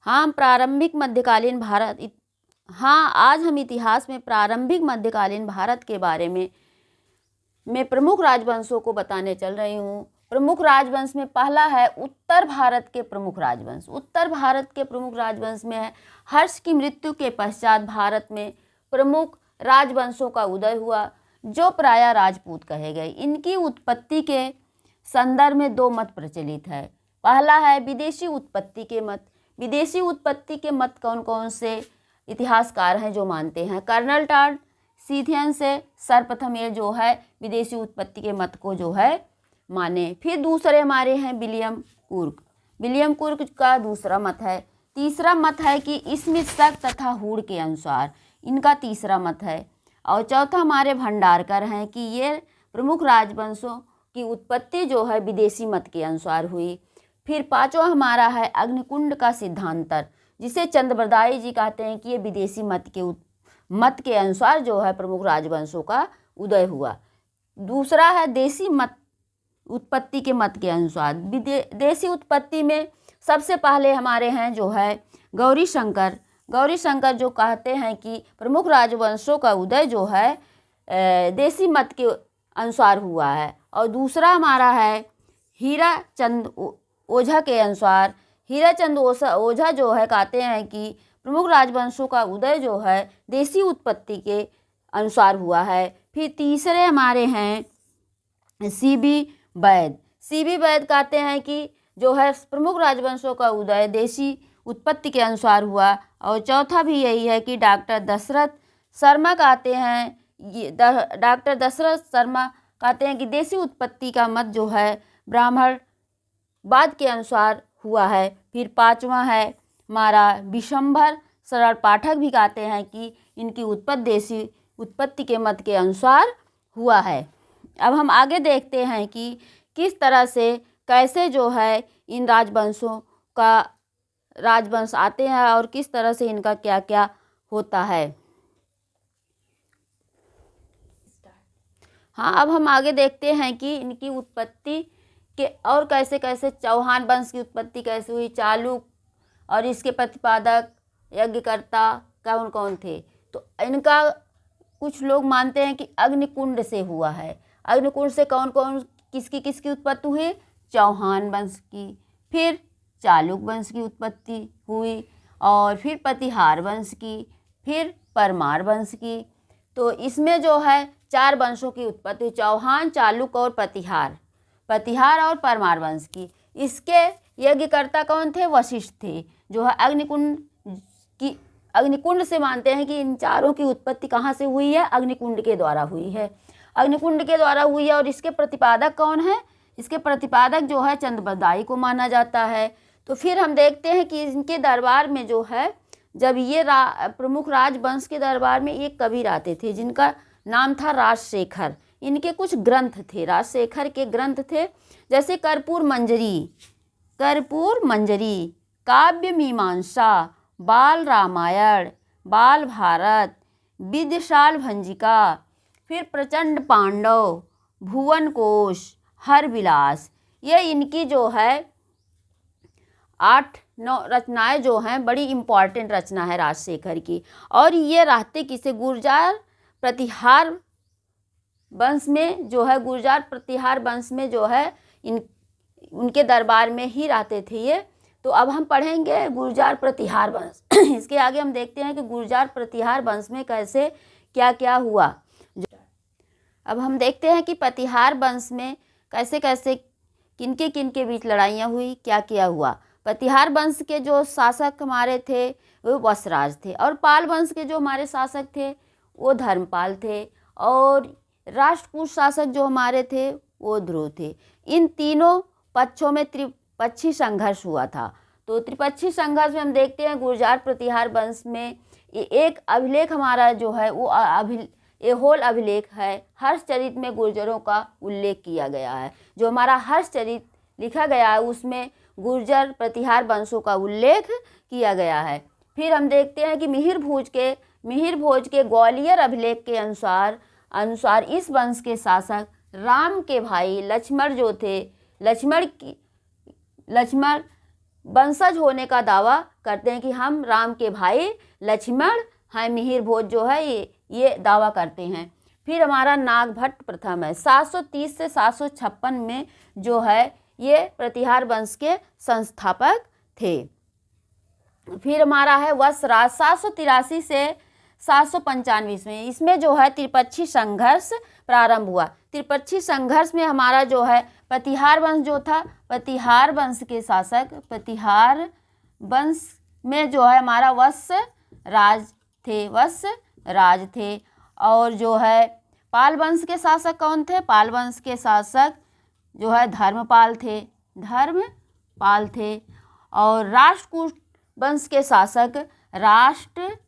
हाँ प्रारंभिक मध्यकालीन भारत हाँ आज हम इतिहास में प्रारंभिक मध्यकालीन भारत के बारे में मैं प्रमुख राजवंशों को बताने चल रही हूँ। प्रमुख राजवंश में पहला है उत्तर भारत के प्रमुख राजवंश। उत्तर भारत के प्रमुख राजवंश में है हर्ष की मृत्यु के पश्चात भारत में प्रमुख राजवंशों का उदय हुआ, जो प्रायः राजपूत कहे गए। इनकी उत्पत्ति के संदर्भ में दो मत प्रचलित है। पहला है विदेशी उत्पत्ति के मत। विदेशी उत्पत्ति के मत कौन कौन से इतिहासकार हैं जो मानते हैं? कर्नल टॉड सीथियन से सर्वप्रथम ये जो है विदेशी उत्पत्ति के मत को जो है माने। फिर दूसरे हमारे हैं विलियम कुर्क। विलियम कुर्क का दूसरा मत है। तीसरा मत है कि स्मिथ शक तथा हुड के अनुसार, इनका तीसरा मत है। और चौथा हमारे भंडारकर हैं कि ये प्रमुख राजवंशों की उत्पत्ति जो है विदेशी मत के अनुसार हुई। फिर पांचवा हमारा है अग्निकुंड का सिद्धांतर, जिसे चंद्रबरदाई जी कहते हैं कि ये विदेशी मत के अनुसार जो है प्रमुख राजवंशों का उदय हुआ। दूसरा है देशी मत उत्पत्ति के मत के अनुसार। देशी उत्पत्ति में सबसे पहले हमारे हैं जो है गौरी शंकर। गौरी शंकर जो कहते हैं कि प्रमुख राजवंशों का उदय जो है देशी मत के अनुसार हुआ है। और दूसरा हमारा है हीराचंद ओझा के अनुसार। हीराचंद ओझा जो है कहते हैं कि प्रमुख राजवंशों का उदय जो है देशी उत्पत्ति के अनुसार हुआ है। फिर तीसरे हमारे हैं सीबी वैद। सीबी वैद कहते हैं कि जो है प्रमुख राजवंशों का उदय देशी उत्पत्ति के अनुसार हुआ। और चौथा भी यही है कि डॉक्टर दशरथ शर्मा कहते हैं, डॉक्टर दशरथ शर्मा कहते हैं कि देशी उत्पत्ति का मत जो है ब्राह्मणवाद के अनुसार हुआ है। फिर पांचवा है हमारा विशंभर सरल पाठक भी कहते हैं कि इनकी उत्पत्ति देशी उत्पत्ति के मत के अनुसार हुआ है। अब हम आगे देखते हैं कि किस तरह से कैसे जो है इन राजवंशों का राजवंश आते हैं और किस तरह से इनका क्या क्या होता है। हाँ अब हम आगे देखते हैं कि इनकी उत्पत्ति के और कैसे कैसे चौहान वंश की उत्पत्ति कैसे हुई, चालुक्य और इसके प्रतिपादक यज्ञकर्ता कौन कौन थे। तो इनका कुछ लोग मानते हैं कि अग्निकुंड से हुआ है। अग्निकुंड से कौन कौन किसकी उत्पत्ति हुई? चौहान वंश की। फिर चालुक्य वंश की उत्पत्ति हुई और फिर प्रतिहार वंश की, फिर परमार वंश की। तो इसमें जो है चार वंशों की उत्पत्ति, चौहान, चालुक्य और प्रतिहार और परमार वंश की। इसके यज्ञकर्ता कौन थे? वशिष्ठ थे, जो है अग्निकुंड से मानते हैं कि इन चारों की उत्पत्ति कहाँ से हुई है? अग्निकुंड के द्वारा हुई है। अग्निकुंड के द्वारा हुई है। और इसके प्रतिपादक कौन है? इसके प्रतिपादक जो है चंद्रबरदाई को माना जाता है। तो फिर हम देखते हैं कि इनके दरबार में जो है जब ये प्रमुख राजवंश के दरबार में एक कबीर आते थे जिनका नाम था राजशेखर। इनके कुछ ग्रंथ थे, राजशेखर के ग्रंथ थे, जैसे कर्पूर मंजरी, काव्य मीमांसा, बाल रामायण, बाल भारत, विद्यशाल भंजिका, फिर प्रचंड पांडव, भुवन कोश, हर विलास। ये इनकी जो है 8-9 रचनाएं जो हैं बड़ी इम्पॉर्टेंट रचना है राजशेखर की। और ये रहते किसे? गुर्जर प्रतिहार वंश में जो है, गुर्जर प्रतिहार वंश में जो है उनके दरबार में ही रहते थे ये। तो अब हम पढ़ेंगे गुर्जर प्रतिहार वंश। इसके आगे हम देखते हैं कि गुर्जर प्रतिहार वंश में कैसे क्या क्या हुआ। अब हम देखते हैं कि प्रतिहार वंश में कैसे कैसे किनके बीच लड़ाइयाँ हुई, क्या क्या हुआ। प्रतिहार वंश के जो शासक हमारे थे वो वसराज थे, और पाल वंश के जो हमारे शासक थे वो धर्मपाल थे, और राष्ट्रकूट शासक जो हमारे थे वो ध्रुव थे। इन तीनों पक्षों में त्रिपक्षी संघर्ष हुआ था। तो त्रिपक्षी संघर्ष में हम देखते हैं गुर्जर प्रतिहार वंश में एक अभिलेख हमारा जो है वो एहोल अभिलेख है। हर्षचरित में गुर्जरों का उल्लेख किया गया है। जो हमारा हर्षचरित लिखा गया है उसमें गुर्जर प्रतिहार वंशों का उल्लेख किया गया है। फिर हम देखते हैं कि मिहिर भोज के ग्वालियर अभिलेख के अनुसार इस वंश के शासक राम के भाई लक्ष्मण जो थे, लक्ष्मण वंशज होने का दावा करते हैं कि हम राम के भाई लक्ष्मण हैं। मिहिर भोज जो है ये दावा करते हैं। फिर हमारा नागभट्ट प्रथम है 730 से 756 में जो है ये प्रतिहार वंश के संस्थापक थे। फिर हमारा है वत्सराज 783 से 795 में, इसमें जो है त्रिपक्षी संघर्ष प्रारंभ हुआ। त्रिपक्षी संघर्ष में हमारा जो है प्रतिहार वंश जो था, प्रतिहार वंश के शासक, प्रतिहार वंश में जो है हमारा वत्सराज थे। और जो है पाल वंश के शासक कौन थे? पाल वंश के शासक जो है धर्मपाल थे। और राष्ट्रकूट वंश के शासक, राष्ट्रकूट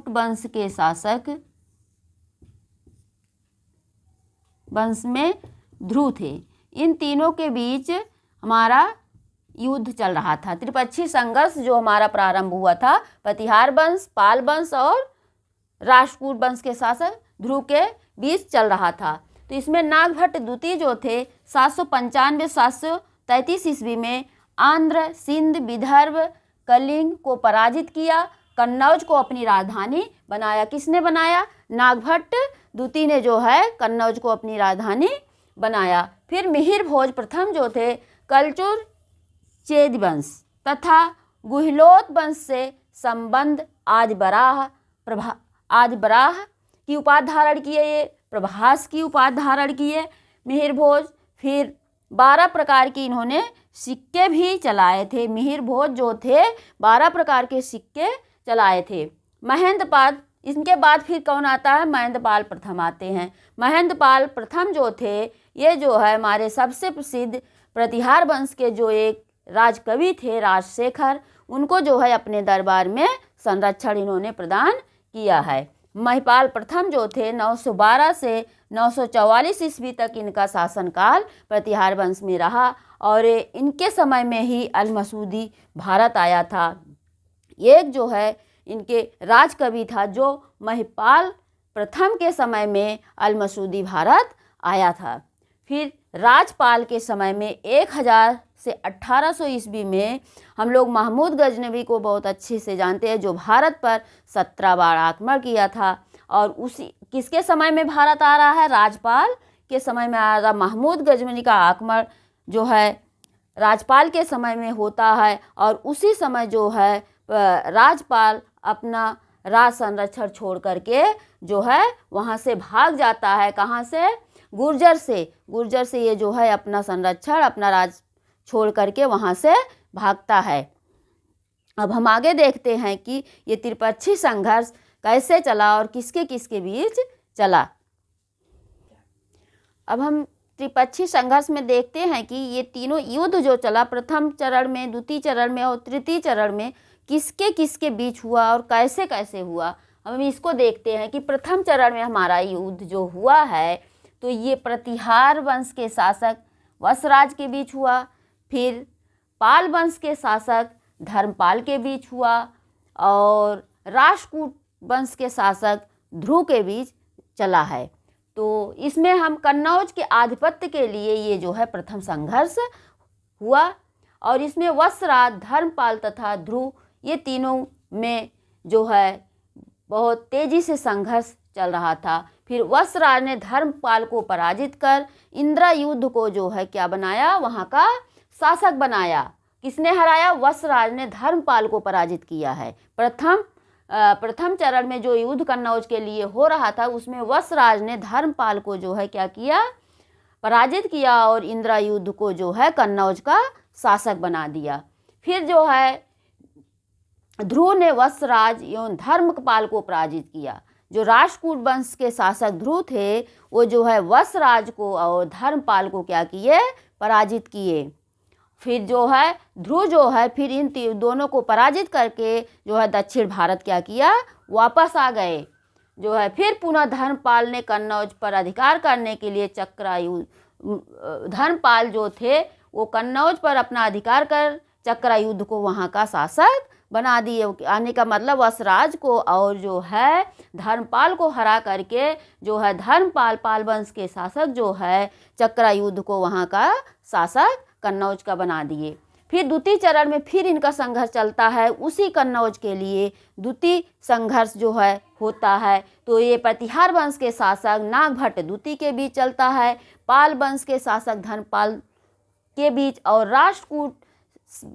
वंश के शासक वंश में ध्रुव थे। इन तीनों के बीच हमारा युद्ध चल रहा था। त्रिपक्षी संघर्ष जो हमारा प्रारंभ हुआ था प्रतिहार वंश, पाल वंश और राष्ट्रकूट वंश के शासक ध्रुव के बीच चल रहा था। तो इसमें नागभट्ट द्वितीय जो थे 795-733 ईस्वी में आंध्र, सिंध, विदर्भ, कलिंग को पराजित किया। कन्नौज को अपनी राजधानी बनाया। किसने बनाया? नागभट्ट द्वितीय ने जो है कन्नौज को अपनी राजधानी बनाया। फिर मिहिर भोज प्रथम जो थे कलचुर चेद वंश तथा गुहिलोत वंश से संबंध आदिबराह की उपाधि धारण किए, ये प्रभास की उपाधि धारण किए मिहिर भोज। फिर 12 प्रकार की इन्होंने सिक्के भी चलाए थे। मिहिर भोज जो थे 12 प्रकार के सिक्के चलाए थे। महेंद्रपाल, इनके बाद फिर कौन आता है? महेंद्रपाल प्रथम आते हैं। महेंद्रपाल प्रथम जो थे ये जो है हमारे सबसे प्रसिद्ध प्रतिहार वंश के जो एक राजकवि थे राजशेखर, उनको जो है अपने दरबार में संरक्षण इन्होंने प्रदान किया है। महिपाल प्रथम जो थे 912 से 944 ईस्वी तक इनका शासनकाल प्रतिहार वंश में रहा और इनके समय में ही अल-मसूदी भारत आया था। एक जो है इनके राजकवि था जो महिपाल प्रथम के समय में अल-मसूदी भारत आया था। फिर राजपाल के समय में 1000 से 1800 ईस्वी में हम लोग महमूद गजनवी को बहुत अच्छे से जानते हैं, जो भारत पर 17 बार आक्रमण किया था। और उसी किसके समय में भारत आ रहा है? राजपाल के समय में आ रहा। महमूद गजनवी का आक्रमण जो है राजपाल के समय में होता है और उसी समय जो है राजपाल अपना राज संरक्षण छोड़ करके जो है वहाँ से भाग जाता है। कहाँ से? गुर्जर से ये जो है अपना संरक्षण, अपना राज छोड़ करके वहाँ से भागता है। अब हम आगे देखते हैं कि ये त्रिपक्षी संघर्ष कैसे चला और किसके किसके बीच चला। अब हम त्रिपक्षी संघर्ष में देखते हैं कि ये तीनों युद्ध जो चला प्रथम चरण में, द्वितीय चरण में और तृतीय चरण में किसके किसके बीच हुआ और कैसे कैसे हुआ, हम इसको देखते हैं कि प्रथम चरण में हमारा युद्ध जो हुआ है तो ये प्रतिहार वंश के शासक वत्सराज के बीच हुआ। फिर पाल वंश के शासक धर्मपाल के बीच हुआ और राष्ट्रकूट वंश के शासक ध्रुव के बीच चला है। तो इसमें हम कन्नौज के आधिपत्य के लिए ये जो है प्रथम संघर्ष हुआ और इसमें वत्सराज, धर्मपाल तथा ध्रुव ये तीनों में जो है बहुत तेजी से संघर्ष चल रहा था। फिर वत्सराज ने धर्मपाल को पराजित कर इंद्रयुद्ध को जो है क्या बनाया? वहाँ का शासक बनाया। किसने हराया? वत्सराज ने धर्मपाल को पराजित किया है। प्रथम चरण में जो युद्ध कन्नौज के लिए हो रहा था उसमें वत्सराज ने धर्मपाल को जो है क्या किया? पराजित किया और इंद्रयुद्ध को जो है कन्नौज का शासक बना दिया। फिर जो है ध्रुव ने वत्सराज एवं धर्मपाल को पराजित किया। जो राष्ट्रकूट वंश के शासक ध्रुव थे वो जो है वत्सराज को और धर्मपाल को क्या किए? पराजित किए। फिर जो है ध्रुव जो है फिर इन दोनों को पराजित करके जो है दक्षिण भारत क्या किया? वापस आ गए। जो है फिर पुनः धर्मपाल ने कन्नौज पर अधिकार करने के लिए धर्मपाल जो थे वो कन्नौज पर अपना अधिकार कर चक्रायुद्ध को वहाँ का शासक बना दिए। आने का मतलब वत्सराज को और जो है धर्मपाल को हरा करके जो है धर्मपाल पाल वंश के शासक जो है चक्रायुद्ध को वहाँ का शासक कन्नौज का बना दिए। फिर द्वितीय चरण में फिर इनका संघर्ष चलता है, उसी कन्नौज के लिए द्वितीय संघर्ष जो है होता है। तो ये प्रतिहार वंश के शासक नागभट्ट द्वितीय के बीच चलता है, पाल वंश के शासक धर्मपाल के बीच, और राष्ट्रकूट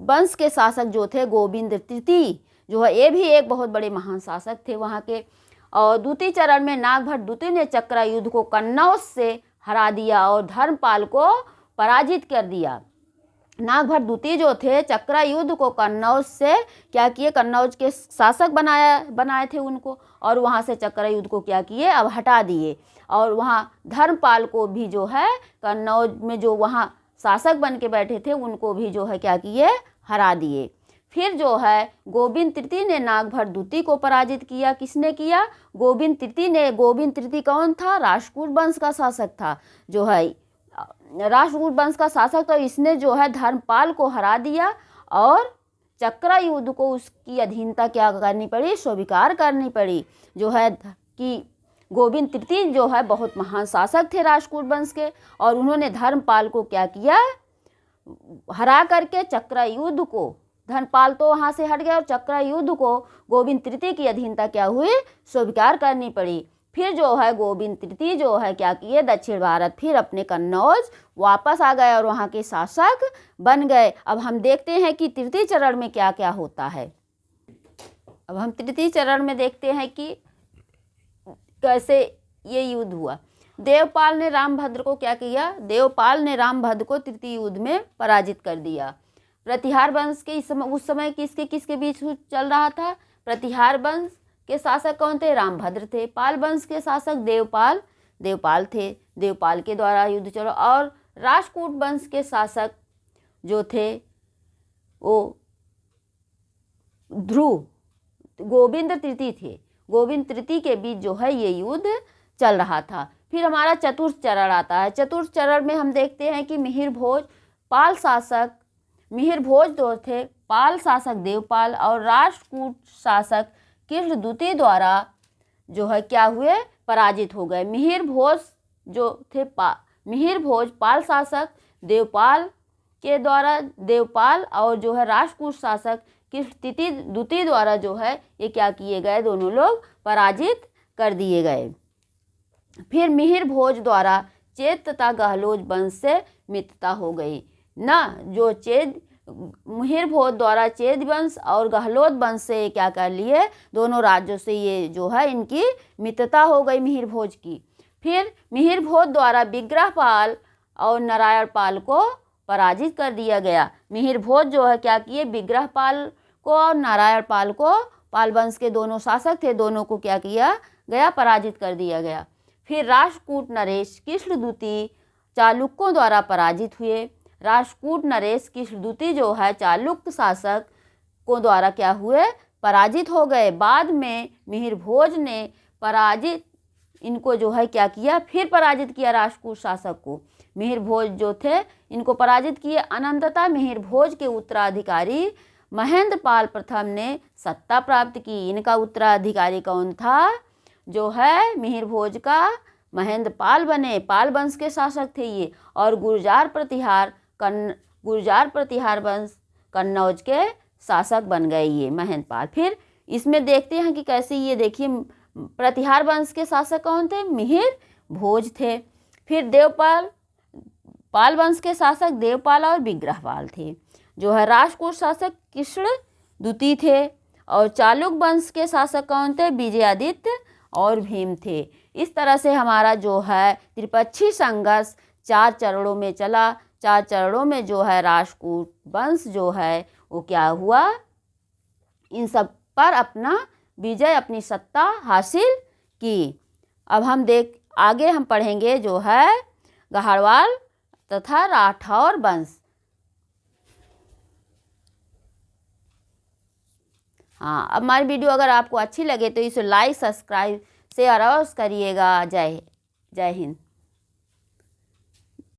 वंश के शासक जो थे गोविंद तृतीय जो है, ये भी एक बहुत बड़े महान शासक थे वहाँ के। और द्वितीय चरण में नागभट्ट द्वितीय ने चक्रा युद्ध को कन्नौज से हरा दिया और धर्मपाल को पराजित कर दिया। नागभट्ट द्वितीय जो थे चक्रा युद्ध को कन्नौज से क्या किए, कन्नौज के शासक बनाए थे उनको, और वहाँ से चक्रा युद्ध को क्या किए, अब हटा दिए। और वहाँ धर्मपाल को भी जो है कन्नौज में जो वहाँ शासक बन के बैठे थे उनको भी जो है क्या किए, हरा दिए। फिर जो है गोविंद तृतीय ने नागभट्ट द्वितीय को पराजित किया। किसने किया, गोविंद तृतीय ने। गोविंद तृतीय कौन था, राष्ट्रकूट वंश का शासक था, जो है राष्ट्रकूट वंश का शासक। तो इसने जो है धर्मपाल को हरा दिया और चक्रा युद्ध को उसकी अधीनता क्या करनी पड़ी, स्वीकार करनी पड़ी। जो है कि गोविंद तृतीय जो है बहुत महान शासक थे राष्ट्रकूट वंश के, और उन्होंने धर्मपाल को क्या किया, हरा करके चक्रा युद्ध को, धर्मपाल तो वहाँ से हट गया और चक्रा युद्ध को गोविंद तृतीय की अधीनता क्या हुई, स्वीकार करनी पड़ी। फिर जो है गोविंद तृतीय जो है क्या किए, दक्षिण भारत फिर अपने कन्नौज वापस आ गए और वहाँ के शासक बन गए। अब हम देखते हैं कि तृतीय चरण में क्या क्या होता है। अब हम तृतीय चरण में देखते हैं कि कैसे ये युद्ध हुआ। देवपाल ने रामभद्र को क्या किया, देवपाल ने रामभद्र को तृतीय युद्ध में पराजित कर दिया। प्रतिहार वंश के उस समय किसके बीच चल रहा था, प्रतिहार वंश के शासक कौन थे, रामभद्र थे। पाल वंश के शासक देवपाल थे, देवपाल के द्वारा युद्ध चला। और राष्ट्रकूट वंश के शासक जो थे वो ध्रुव गोविंद तृतीय थे। गोविंद तृतीय के बीच जो है ये युद्ध चल रहा था। फिर हमारा चतुर्थ चरण आता है। चतुर्थ चरण में हम देखते हैं कि मिहिर भोज जो थे पाल शासक देवपाल और राष्ट्रकूट शासक कृष्ण द्वितीय द्वारा जो है क्या हुए, पराजित हो गए। मिहिर भोज पाल शासक देवपाल के द्वारा, देवपाल और जो है राष्ट्रकूट शासक कृष्ण द्वितीय द्वारा जो है ये क्या किए गए, दोनों लोग पराजित कर दिए गए। फिर मिहिर भोज द्वारा चेद तथा गहलोत वंश से मित्रता हो गई ना। जो मिहिर भोज द्वारा चेद वंश और गहलोत वंश से क्या कर लिए, दोनों राज्यों से ये जो है इनकी मित्रता हो गई मिहिर भोज की। फिर मिहिर भोज द्वारा विग्रहपाल और नारायणपाल को पराजित कर दिया गया। मिहिर भोज जो है क्या किए, विग्रहपाल को और नारायणपाल को, पाल वंश के दोनों शासक थे, दोनों को क्या किया गया, पराजित कर दिया गया। फिर राष्ट्रकूट नरेश कृष्ण द्वितीय चालुक्यों द्वारा पराजित हुए। राष्ट्रकूट नरेश कृष्ण द्वितीय जो है चालुक्य शासक को द्वारा क्या हुए, पराजित हो गए। बाद में मिहिर भोज ने इनको जो है क्या किया, फिर पराजित किया राष्ट्रकूट शासक को। मिहिर भोज जो थे इनको पराजित किए। अनंततः मिहिर भोज के उत्तराधिकारी महेंद्र पाल प्रथम ने सत्ता प्राप्त की। इनका उत्तराधिकारी कौन था, जो है मिहिर भोज का महेंद्र पाल बने। पाल वंश के शासक थे ये। और गुर्जार प्रतिहार वंश कन्नौज के शासक बन गए ये महेंद्र पाल। फिर इसमें देखते हैं कि कैसे, ये देखिए प्रतिहार वंश के शासक कौन थे, मिहिर भोज थे। फिर पाल वंश के शासक देवपाल और विग्रहपाल थे। जो है राष्ट्रकूट शासक कृष्ण द्वितीय थे। और चालुक्य वंश के शासक कौन थे, विजयादित्य और भीम थे। इस तरह से हमारा जो है त्रिपक्षीय संघर्ष 4 चरणों में चला। 4 चरणों में जो है राष्ट्रकूट वंश जो है वो क्या हुआ, इन सब पर अपना विजय, अपनी सत्ता हासिल की। अब आगे हम पढ़ेंगे जो है गढ़वाल तथा राठौर वंश। हाँ, अब हमारी वीडियो अगर आपको अच्छी लगे तो इसे लाइक, सब्सक्राइब, शेयर अवश्य करिएगा। जय हिंद।